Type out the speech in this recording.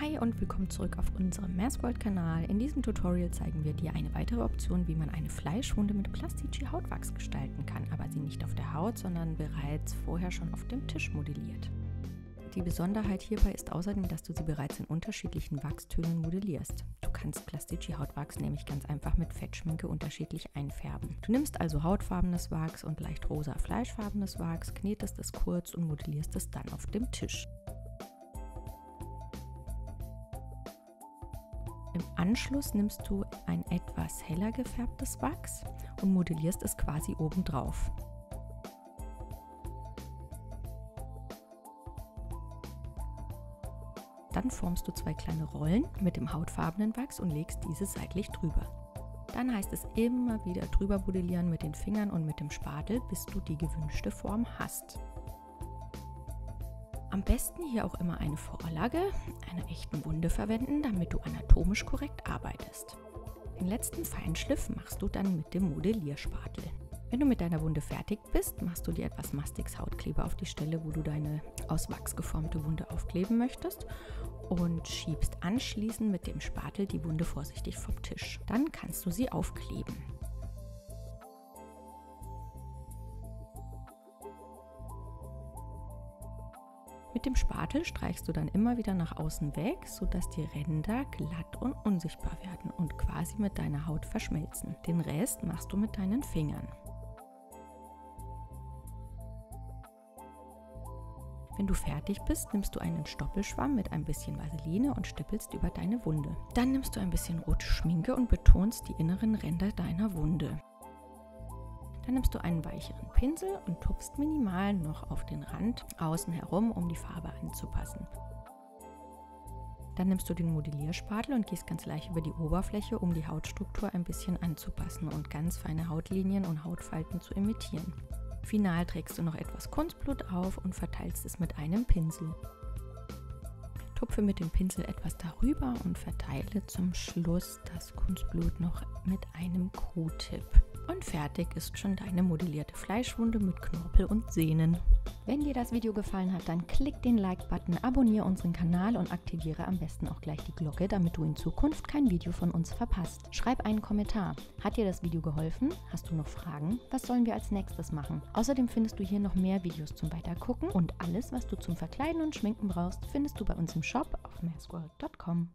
Hi und willkommen zurück auf unserem Mathsworld-Kanal. In diesem Tutorial zeigen wir dir eine weitere Option, wie man eine Fleischwunde mit Plastic Hautwachs gestalten kann, aber sie nicht auf der Haut, sondern bereits vorher schon auf dem Tisch modelliert. Die Besonderheit hierbei ist außerdem, dass du sie bereits in unterschiedlichen Wachstönen modellierst. Du kannst Plastic Hautwachs nämlich ganz einfach mit Fettschminke unterschiedlich einfärben. Du nimmst also hautfarbenes Wachs und leicht rosa fleischfarbenes Wachs, knetest es kurz und modellierst es dann auf dem Tisch. Im Anschluss nimmst du ein etwas heller gefärbtes Wachs und modellierst es quasi obendrauf. Dann formst du zwei kleine Rollen mit dem hautfarbenen Wachs und legst diese seitlich drüber. Dann heißt es immer wieder drüber modellieren mit den Fingern und mit dem Spatel, bis du die gewünschte Form hast. Am besten hier auch immer eine Vorlage, einer echten Wunde verwenden, damit du anatomisch korrekt arbeitest. Den letzten Feinschliff machst du dann mit dem Modellierspatel. Wenn du mit deiner Wunde fertig bist, machst du dir etwas Mastix Hautkleber auf die Stelle, wo du deine aus Wachs geformte Wunde aufkleben möchtest und schiebst anschließend mit dem Spatel die Wunde vorsichtig vom Tisch. Dann kannst du sie aufkleben. Mit dem Spatel streichst du dann immer wieder nach außen weg, sodass die Ränder glatt und unsichtbar werden und quasi mit deiner Haut verschmelzen. Den Rest machst du mit deinen Fingern. Wenn du fertig bist, nimmst du einen Stoppelschwamm mit ein bisschen Vaseline und stippelst über deine Wunde. Dann nimmst du ein bisschen rote Schminke und betonst die inneren Ränder deiner Wunde. Dann nimmst du einen weicheren Pinsel und tupfst minimal noch auf den Rand außen herum, um die Farbe anzupassen. Dann nimmst du den Modellierspatel und gehst ganz leicht über die Oberfläche, um die Hautstruktur ein bisschen anzupassen und ganz feine Hautlinien und Hautfalten zu imitieren. Final trägst du noch etwas Kunstblut auf und verteilst es mit einem Pinsel. Tupfe mit dem Pinsel etwas darüber und verteile zum Schluss das Kunstblut noch mit einem Q-Tip. Und fertig ist schon deine modellierte Fleischwunde mit Knorpel und Sehnen. Wenn dir das Video gefallen hat, dann klick den Like-Button, abonniere unseren Kanal und aktiviere am besten auch gleich die Glocke, damit du in Zukunft kein Video von uns verpasst. Schreib einen Kommentar. Hat dir das Video geholfen? Hast du noch Fragen? Was sollen wir als nächstes machen? Außerdem findest du hier noch mehr Videos zum Weitergucken und alles, was du zum Verkleiden und Schminken brauchst, findest du bei uns im Shop auf mathsworld.com.